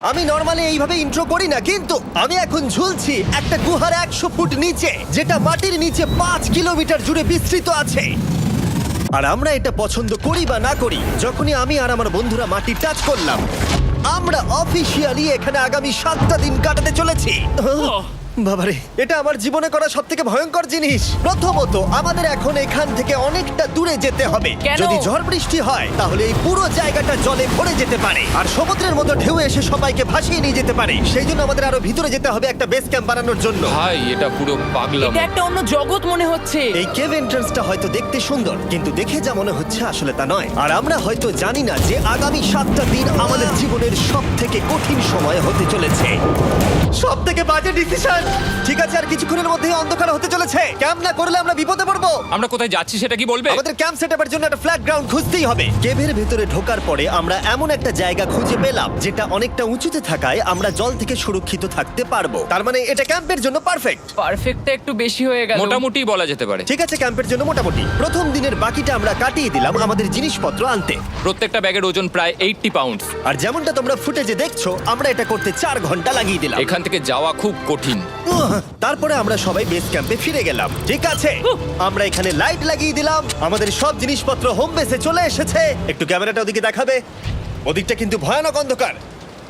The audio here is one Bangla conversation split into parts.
আমি নরমালি এইভাবে ইন্ট্রো করি না, কিন্তু আমি এখন ঝুলছি একটা গুহার 100 ফুট নিচে, যেটা মাটির নিচে 5 কিলোমিটার জুড়ে বিস্তৃত আছে। আর আমরা এটা পছন্দ করি বা না করি, যখনই আমি আর আমার বন্ধুরা মাটি টাচ করলাম, আমরা অফিসিয়ালি এখানে আগামী 7টা দিন কাটাতে চলেছি। বাবারে, এটা আমার জীবনে করা সবথেকে ভয়ঙ্কর জিনিস। প্রথমত, আমাদের এখন এখান থেকে অনেকটা দূরে যেতে হবে। কেন? যদি ঝড় বৃষ্টি হয় তাহলে এই পুরো জায়গাটা জলে ভরে যেতে পারে, আর সমুদ্রের মতো ঢেউ এসে সবাইকে ভাসিয়ে নিয়ে যেতে পারে। সেই জন্য আমাদের আরো ভিতরে যেতে হবে একটা বেস ক্যাম্প বানানোর জন্য। ভাই এটা পুরো পাগলাম। এটা একটা অন্য জগৎ মনে হচ্ছে। এই কেভ এন্ট্রান্সটা হয়তো দেখতে সুন্দর, কিন্তু দেখে যা মনে হচ্ছে আসলে তা নয়। আর আমরা হয়তো জানি না যে আগামী 7টা দিন আমাদের জীবনের সব থেকে কঠিন সময় হতে চলেছে। সব থেকে বাজে ডিসিশন। ঠিক আছে, আর কিছুক্ষণের মধ্যেই অন্ধকার হতে চলেছে। ক্যাম্প না করলে আমরা বিপদে পড়বো। আমরা কোথায় যাচ্ছি সেটা কি বলবে? আমাদের ক্যাম্প সেটআপের জন্য একটা ফ্ল্যাট গ্রাউন্ড খুঁজতেই হবে। কেভের ভেতরে ঢোকার পরে আমরা এমন একটা জায়গা খুঁজে পেলাম যেটা অনেকটা উঁচুতে থাকায় আমরা জল থেকে সুরক্ষিত থাকতে পারবো। তার মানে এটা ক্যাম্পের জন্য পারফেক্ট। পারফেক্টটা একটু বেশি হয়ে গেল। মোটামুটি বলা যেতে পারে। ঠিক আছে, ক্যাম্পের জন্য মোটামুটি। প্রথম দিনের বাকিটা আমরা কাটিয়ে দিলাম আমাদের জিনিসপত্র আনতে। প্রত্যেকটা ব্যাগের ওজন প্রায় 80 পাউন্ডস। আর যেমনটা তোমরা ফুটেজে দেখছো, আমরা এটা করতে 4 ঘন্টা লাগিয়ে দিলাম। এখান থেকে যাওয়া খুব কঠিন। তারপরে আমরা সবাই বেস ক্যাম্পে ফিরে গেলাম। ঠিক আছে, আমরা এখানে লাইট লাগিয়ে দিলাম। আমাদের সব জিনিসপত্র হোম বেসে চলে এসেছে। একটু ক্যামেরাটা ওদিকে দেখাবে? ওদিকটা কিন্তু ভয়ানক অন্ধকার,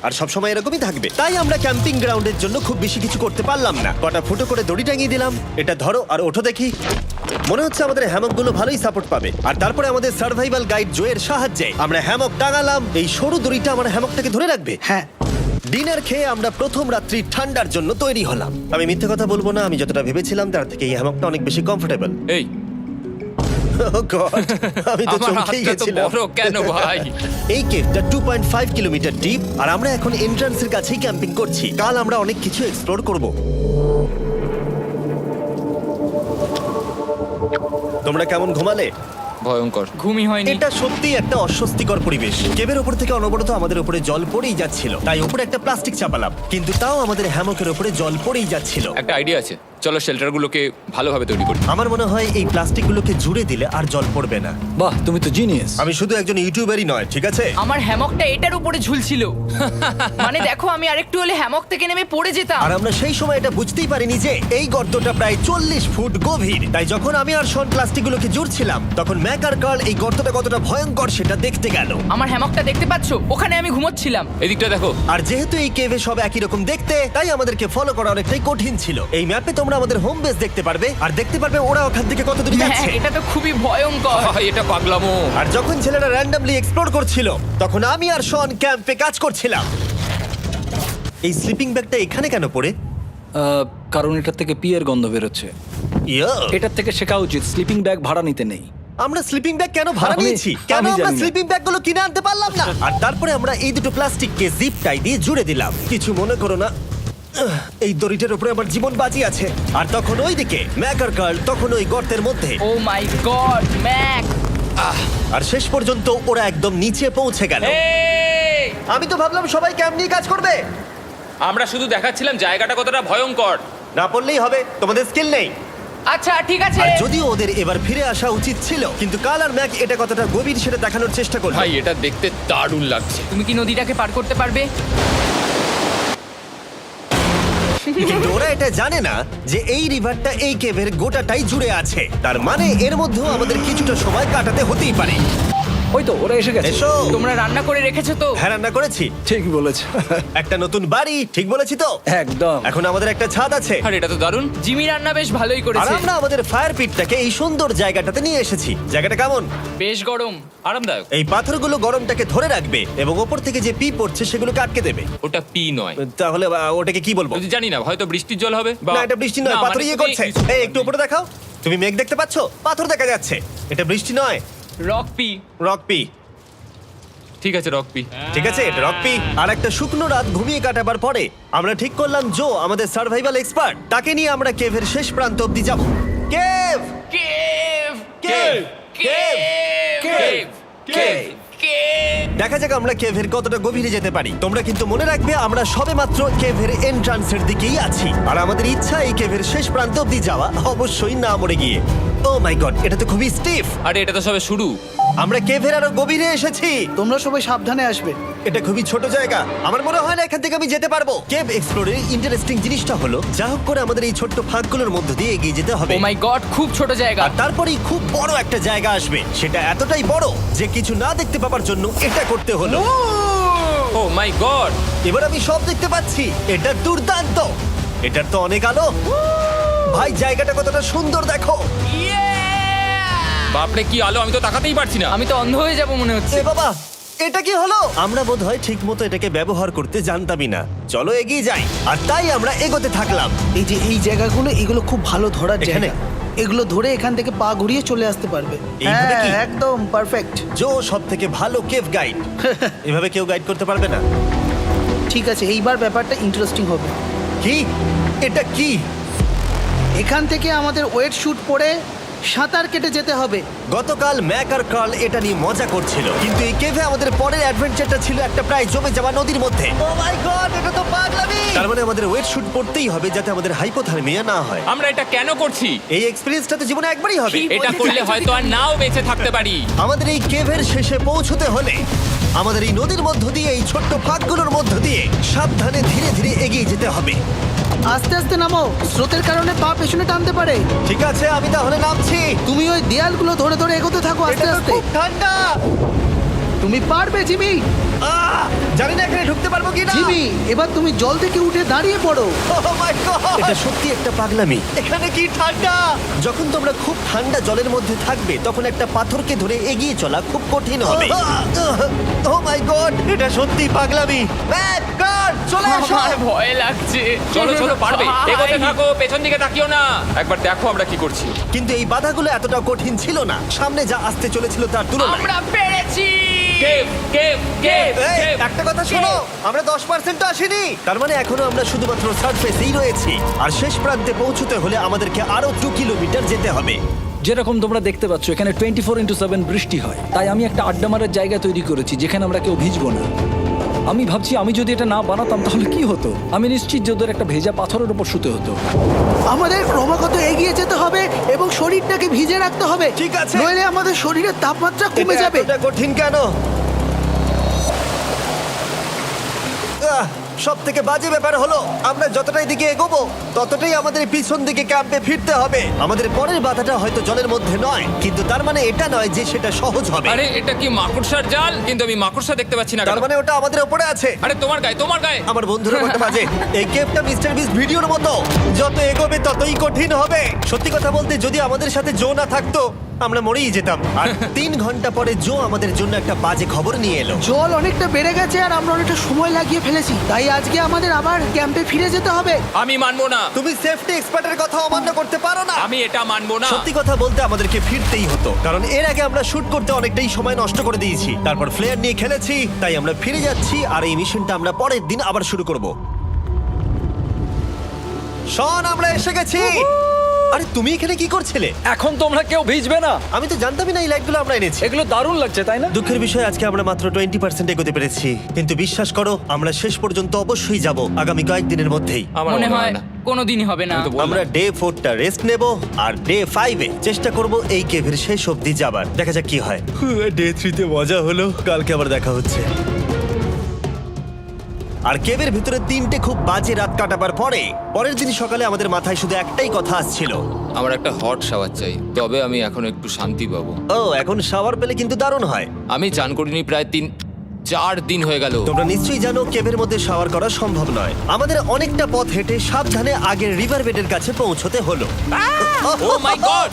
আর সবসময় এরকমই থাকবে। তাই আমরা ক্যাম্পিং গ্রাউন্ডের জন্য খুব বেশি কিছু করতে পারলাম না। কটা ফুটো করে দড়ি টাঙিয়ে দিলাম। এটা ধরো আর ওঠো দেখি। মনে হচ্ছে আমাদের হ্যামকগুলো ভালোই সাপোর্ট পাবে। আর তারপরে আমাদের সার্ভাইভাল গাইড জোয়ের সাহায্যে আমরা হ্যামক টাঙালাম। এই সরু দড়িটা আমার হ্যামকটাকে ধরে রাখবে। হ্যাঁ। ডিনার খেয়ে আমরা প্রথম রাত্রি ঠান্ডার জন্য তৈরি হলাম। আমি মিথ্যে কথা বলবো না, আমি যতটা ভেবেছিলাম তার থেকে এই হ্যামকটা অনেক বেশি কমফোর্টেবল। এই আমি তো আমার চমকেই হাতটা তো গেছিলাম। বড় কেন ভাই? এই কেভটা 2.5 কিলোমিটার ডিপ, আর আমরা এখন এন্ট্রান্সের কাছেই ক্যাম্পিং করছি। কাল আমরা অনেক কিছু এক্সপ্লোর করব। তোমরা কেমন ঘুমালে? ভয়ঙ্কর। ঘুমই হয়নি। এটা সত্যি একটা অস্বস্তিকর পরিবেশ। কেবের উপর থেকে অনবরত আমাদের উপরে জল পড়েই যাচ্ছিল, তাই উপরে একটা প্লাস্টিক চাপালাম, কিন্তু তাও আমাদের হ্যামকের উপরে জল পড়েই যাচ্ছিল। একটা আইডিয়া আছে, চলো শেল্টারগুলোকে ভালোভাবে তৈরি করি। আমার মনে হয় এই প্লাস্টিকগুলোকে জুড়ে দিলে আর জল পড়বে না। বাহ, তুমি তো জিনিয়াস। আমি শুধু একজন ইউটিউবারই নয়, ঠিক আছে? আমার হ্যামকটা এটার উপরে ঝুলছিল। মানে দেখো, আমি আরেকটু হলে হ্যামক থেকে নেমে পড়ে যেতাম। আর আমরা সেই সময় এটা বুঝতেই পারিনি যে এই গর্তটা প্রায় 40 ফুট গভীর। তাই যখন আমি আর শন প্লাস্টিকগুলোকে জুড়ছিলাম, তখন ম্যাক আর কার্ল এই গর্তটা কতটা ভয়ঙ্কর সেটা দেখতে গেল। আমার হ্যামকটা দেখতে পাচ্ছো? ওখানে আমি ঘুমোচ্ছিলাম। এদিকটা দেখো। আর যেহেতু এই কেভে সব একই রকম দেখতে, তাই আমাদেরকে ফলো করা অনেকটাই কঠিন ছিল। এই ম্যাপে তোমরা আমাদের হোম বেস দেখতে পারবে, আর দেখতে পারবে ওরা ওখান থেকে কত দূরে হ্যাঁ, যাচ্ছে। এটা তো খুবই ভয়ঙ্কর। ভাই এটা পাগলামো। আর যখন ছেলেরা র্যান্ডমলি এক্সপ্লোর করছিল, তখন আমি আর শন ক্যাম্পে কাজ করছিলাম। এই স্লিপিং ব্যাগটা এখানে কেন পড়ে? কারণ এটার থেকে পিয়ের গন্ধ বেরোচ্ছে। ইয়া, এটার থেকে শেখা উচিত স্লিপিং ব্যাগ ভাড়া নিতে নেই। আমরা স্লিপিং ব্যাগ কেন ভাড়া আমি- নিয়েছি? কেন আমি আমরা জানি না। স্লিপিং ব্যাগগুলো কিনে আনতে পারলাম না? আর তারপরে আমরা এই দুটো প্লাস্টিককে জিপ টাই দিয়ে জুড়ে দিলাম। কিছু মনে করো না, এই দড়িটার উপরে আমার জীবন বাজি আছে। আর তখন ওইদিকে ম্যাক আর কার্ল তখন ওই গর্তের মধ্যে। ও মাই গড, ম্যাক! আর শেষ পর্যন্ত ওরা একদম নিচে পৌঁছে গেল। এই! আমি তো ভাবলাম সবাই ক্যাম্প নিয়ে কাজ করবে। আমরা শুধু দেখাচ্ছিলাম জায়গাটা কতটা ভয়ঙ্কর। না পড়লেই হবে, তোমাদের স্কিল নেই। আচ্ছা ঠিক আছে। আর যদিও ওদের এবার ফিরে আসা উচিত ছিল, কিন্তু কাল আর ম্যাক এটা কতটা গভীর সেটা দেখানোর চেষ্টা করলো। ভাই এটা দেখতে দারুণ লাগছে। তুমি কি নদীটাকে পার করতে পারবে? কিন্তু ওরা এটা জানে না যে এই রিভারটা এই কেভের গোটাটাই জুড়ে আছে। তার মানে এর মধ্যেও আমাদের কিছুটা সময় কাটাতে হতেই পারে। ওই তো ওরা এসে গেছে। এসো। তোমরা রান্না করে রেখেছো তো? হ্যাঁ, রান্না করেছি। ঠিক বলেছ। একটা নতুন বাড়ি, ঠিক বলেছি তো? একদম। এখন আমাদের একটা ছাদ আছে। আর এটা তো দারুণ। জিমি রান্না বেশ ভালোই আর করেছে। আমরা আমাদের ফায়ার পিটটাকে এই সুন্দর জায়গাটাতে নিয়ে এসেছি। জায়গাটা কেমন? বেশ গরম। আরামদায়ক। এই পাথরগুলো গরমটাকে ধরে রাখবে এবং ওপর থেকে যে পি পড়ছে সেগুলোকে আটকে দেবে। ওটা পি নয়। তাহলে ওটাকে কি বলবো? যদি জানি না, হয়তো বৃষ্টির জল হবে। না, এটা বৃষ্টি নয়, না, পাথর মানে ইয়ে তুমি- করছে। এই একটু উপরে দেখাও। তুমি মেঘ দেখতে পাচ্ছো? পাথর দেখা যাচ্ছে। এটা বৃষ্টি নয়, রক পি। Rock P. ঠিক আছে, রক পি। ঠিক আছে, এটা রক পি। আর একটা শুকনো রাত ঘুমিয়ে কাটাবার পরে আমরা ঠিক করলাম জো আমাদের সার্ভাইভাল এক্সপার্ট, তাকে নিয়ে আমরা কেভের শেষ প্রান্ত অব্দি যাব। Cave, cave! Cave, cave, cave! Cave. Cave! দেখা যাক আমরা কেভের কতটা গভীরে যেতে পারি। তোমরা কিন্তু মনে রাখবে আমরা সবেমাত্র কেভের এন্ট্রান্সের দিকেই আছি, আর আমাদের ইচ্ছা এই কেভের শেষ প্রান্ত অব্দি যাওয়া, অবশ্যই না মরে গিয়ে। ও মাই গড, এটা তো খুবই স্টিফ। আরে এটা তো সবে শুরু। আমরা কেভের আরো গভীরে এসেছি। তোমরা সবাই সাবধানে আসবে। এটা খুবই ছোট জায়গা, আমার মনে হয় না এখান থেকে আমি যেতে পারবো। কেভ এক্সপ্লোরের ইন্টারেস্টিং জিনিসটা হলো যা হোক করে আমাদের এই ছোট্ট ফাঁকগুলোর মধ্য দিয়ে এগিয়ে যেতে হবে। ও মাই গড, খুব ছোট জায়গা। আর তারপরেই খুব বড় একটা জায়গা আসবে, সেটা এতটাই বড় যে কিছু না দেখতে পাওয়ার জন্য এটা করতে হলো। ও মাই গড! এবার আমি সব দেখতে পাচ্ছি, এটা দুর্দান্ত। এটার তো অনেক আলো। ভাই জায়গাটা কতটা সুন্দর দেখো। বাপরে কি আলো, আমি তো তাকাতেই পারছি না। আমি তো অন্ধ হয়ে যাব মনে হচ্ছে। এ বাবা, এটা কি হলো? আমরা বোধহয় ঠিক মতো এটাকে ব্যবহার করতে জানতামই না। চলো এগিয়ে যাই। আর তাই আমরা এগোতে থাকলাম। এই যে এই জায়গাগুলো, এগুলো খুব ভালো ধরার এখানে? জায়গা। এগুলো ধরে এখান থেকে পা ঘুরিয়ে চলে আসতে পারবে। এইভাবে কি? হ্যাঁ, একদম পারফেক্ট। জো সব থেকে ভালো কেভ গাইড। এভাবে কেউ গাইড করতে পারবে না। ঠিক আছে, এইবার ব্যাপারটা ইন্টারেস্টিং হবে। কি? এটা কি? এখান থেকে আমাদের ওয়েট শুট পরে সাঁতার কেটে যেতে হবে। গতকাল ম্যাক আর কার্ল এটা নিয়ে মজা করছিল, কিন্তু এই কেভে আমাদের পরের অ্যাডভেঞ্চারটা ছিল একটা প্রায় জমে যাওয়া নদীর মধ্যে। ও মাই গড, এটা তো পাগলামি! তার মানে আমাদের ওয়েট শুট পড়তেই হবে যাতে আমাদের হাইপোথার্মিয়া না হয়। আমরা এটা কেন করছি? এই এক্সপেরিয়েন্সটা তো জীবনে একবারই হবে। এটা করলে হয়তো আর নাও বেঁচে থাকতে পারি। আমাদের এই কেভের শেষে পৌঁছতে হলে আমাদের এই নদীর মধ্য দিয়ে, এই ছোট্ট ফাঁকগুলোর মধ্য দিয়ে সাবধানে ধীরে ধীরে এগিয়ে যেতে হবে। আস্তে আস্তে নামো, স্রোতের কারণে পা পেছনে টানতে পারে। ঠিক আছে, আমি তাহলে নামছি। তুমি ওই দেয়ালগুলো ধরে ধরে এগোতে থাকো আস্তে এটা তো আস্তে। খুব ঠান্ডা। তুমি পারবে জিমি। জানি না এখানে ঢুকতে পারবো কি না। জিমি, এবার তুমি জল থেকে উঠে দাঁড়িয়ে পড়ো। এটা সত্যি একটা পাগলামি। এখানে কি ঠান্ডা! যখন তোমরা খুব ঠান্ডা জলের মধ্যে থাকবে তখন একটা পাথরকে ধরে এগিয়ে চলা খুব কঠিন হবে। ও মাই গড, এটা সত্যি পাগলামি। ম্যাক, কার, চলে এসো। আমার ভয় লাগছে। চলো চলো, পারবে। ভাই। এগোতে থাকো, পেছন দিকে তাকিও না। একবার দেখো আমরা কি করছি। কিন্তু এই বাধাগুলো এতটা কঠিন ছিল না সামনে যা আসতে চলেছিল তার তুলনায়। আমরা পেরেছি। কেভ কেভ কেভ এই, কেভ। একটা কথা শোনো, আমরা 10% আসিনি। তার মানে এখনো আমরা শুধুমাত্র সার্ফেসেই রয়েছি, আর শেষ প্রান্তে পৌঁছতে হলে আমাদেরকে আরো 2 কিলোমিটার যেতে হবে। যেরকম তোমরা দেখতে পাচ্ছ এখানে 24/7 বৃষ্টি হয়, তাই আমি একটা আড্ডা মারার জায়গা তৈরি করেছি যেখানে আমরা কেউ ভিজবো না। আমি ভাবছি আমি যদি এটা না বানাতাম তাহলে কি হতো। আমি নিশ্চিত যে ওদের একটা ভেজা পাথরের উপর শুতে হতো। আমাদের ক্রমাগত এগিয়ে যেতে হবে এবং শরীরটাকে ভিজে রাখতে হবে। ঠিক আছে। নইলে আমাদের শরীরের তাপমাত্রা কমে এটা যাবে। এতটা কঠিন কেন? সব থেকে বাজে ব্যাপার হলো আমরা যতটাই দিকে এগোবো ততটাই আমাদের পিছন দিকে ক্যাম্পে ফিরতে হবে। আমাদের পরের বাধাটা হয়তো জলের মধ্যে নয়, কিন্তু তার মানে এটা নয় যে সেটা সহজ হবে। আরে এটা কি মাকড়সার জাল? কিন্তু আমি মাকড়সা দেখতে পাচ্ছি না। তার কেন? মানে ওটা আমাদের উপরে আছে। আরে তোমার গায়ে, তোমার গায়ে। আমার বন্ধুরা বলতে বাজে। এই কেভটা মিস্টার বিস ভিডিওর মতো, যত এগোবে ততই কঠিন হবে। সত্যি কথা বলতে যদি আমাদের সাথে জো না থাকতো আমরা মরেই যেতাম। আর 3 ঘন্টা পরে জো আমাদের জন্য একটা বাজে খবর নিয়ে এলো। জল অনেকটা বেড়ে গেছে আর আমরা অনেকটা সময় লাগিয়ে ফেলেছি, তাই আজকে আমাদের আবার ক্যাম্পে ফিরে যেতে হবে। আমি মানবো না। তুমি সেফটি এক্সপার্টের কথা অমান্য করতে পারো না। আমি এটা মানবো না। সত্যি কথা বলতে আমাদেরকে ফিরতেই হতো, কারণ এর আগে আমরা শুট করতে অনেকটাই সময় নষ্ট করে দিয়েছি। তারপর ফ্লেয়ার নিয়ে খেলেছি, তাই আমরা ফিরে যাচ্ছি আর এই মিশনটা আমরা পরের দিন আবার শুরু করব। শন, আমরা এসে গেছি। আরে তুমি এখানে কি করছিলে? এখন তোমরা কেউ ভিজবে না। আমি তো জানতামই না এই লাইটগুলো আমরা এনেছি। এগুলো দারুণ লাগছে তাই না? দুঃখের বিষয় আজকে আমরা মাত্র 20% এগোতে পেরেছি, কিন্তু বিশ্বাস করো আমরা শেষ পর্যন্ত অবশ্যই যাব আগামী কয়েকদিনের মধ্যেই। আমার মনে হয় না। কোনোদিনই হবে না। আমি তো বললাম। আমরা ডে 4টা রেস্ট নেব আর ডে 5-এ চেষ্টা করব এই কেভের শেষ অবধি যাবার। দেখা যাক কি হয়। ডে 3-তে মজা হলো, কালকে আবার দেখা হচ্ছে। আর কেভের ভিতরে 3টে খুব বাজে রাত কাটাবার পরে পরের দিন সকালে আমাদের মাথায় শুধু একটাই কথা আসছিল। আমার একটা হট শাওয়ার চাই, তবে আমি এখন একটু শান্তি পাবো। ও, এখন শাওয়ার পেলে কিন্তু দারুণ হয়। আমি চান করিনি প্রায় 3-4 দিন হয়ে গেল। তোমরা নিশ্চয়ই জানো কেভের মধ্যে শাওয়ার করা সম্ভব নয়। আমাদের অনেকটা পথ হেঁটে সাবধানে আগের রিভার বেডের কাছে পৌঁছতে হলো। ও মাই গড!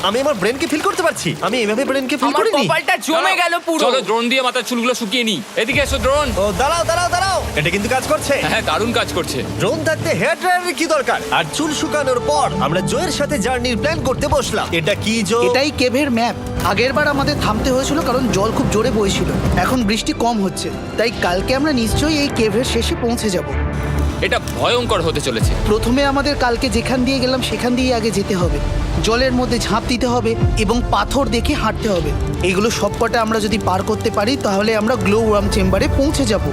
আমি আমার ব্রেনকে ফিল করতে পারছি। আমি এভাবে ব্রেনকে ফিল আমার করিনি। কপালটা জমে গেল পুরো। চলো ড্রোন দিয়ে মাথার চুলগুলো শুকিয়ে নি। এদিকে এসো ড্রোন। ও দাঁড়াও দাঁড়াও দাঁড়াও, এটা কিন্তু কাজ করছে। হ্যাঁ, দারুণ কাজ করছে। ড্রোন থাকতে হেয়ার ড্রায়ারের কি দরকার? আর চুল শুকানোর পর আমরা জোয়ের সাথে জার্নির প্ল্যান করতে বসলাম। এটা কি জো? এটাই কেভের ম্যাপ। আগেরবার আমাদের থামতে হয়েছিল কারণ জল খুব জোরে বইছিল। এখন বৃষ্টি কম হচ্ছে, তাই কালকে আমরা নিশ্চয়ই এই কেভের শেষে পৌঁছে যাব। এটা ভয়ঙ্কর হতে চলেছে। প্রথমে আমাদের কালকে যেখান দিয়ে গেলাম সেখান দিয়ে আগে যেতে হবে। জলের মধ্যে ঝাঁপ দিতে হবে এবং পাথর দেখে হাঁটতে হবে। এগুলো সবকটা আমরা যদি পার করতে পারি তাহলে আমরা গ্লো ওয়ার্ম চেম্বারে পৌঁছে যাব।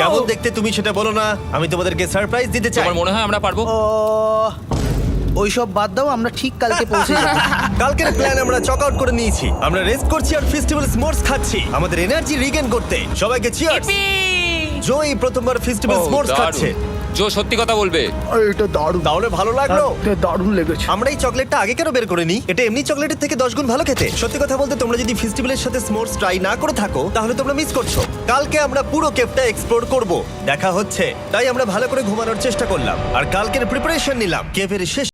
কেমন দেখতে তুমি সেটা বলো না, আমি তোমাদেরকে সারপ্রাইজ দিতে চাই। তোমার মনে হয় আমরা পারবো? ওইসব বাদ দাও, আমরা ঠিক কালকে পৌঁছে যাবো। কালকের প্ল্যান আমরা চক আউট করে নিয়েছি। আমরা রেস্ট করছি আর ফেস্টিভ্যাল স্মোর্টস খাচ্ছি আমাদের এনার্জি রিগেন করতে। সবাইকে চিয়ার্স। Yippee! জো এই প্রথমবার ফেস্টিভ্যাল স্মোর্টস খাচ্ছে। জো সত্যি কথা বলবে। এটা দারুণ, তাহলে ভালো লাগলো? দারুণ লেগেছে। আমরা এই চকলেটটা আগে কেন বের করিনি? এটা এমনি চকলেটের থেকে 10 গুণ ভালো খেতে। সত্যি কথা বলতে তোমরা যদি ফেস্টিভ্যালের সাথে স্মোর্টস ট্রাই না করে থাকো তাহলে তোমরা মিস করছো। কালকে আমরা পুরো কেভটা এক্সপ্লোর করব, দেখা হচ্ছে। তাই আমরা ভালো করে ঘুমানোর চেষ্টা করলাম আর কালকের প্রিপারেশন নিলাম কেভের শেষ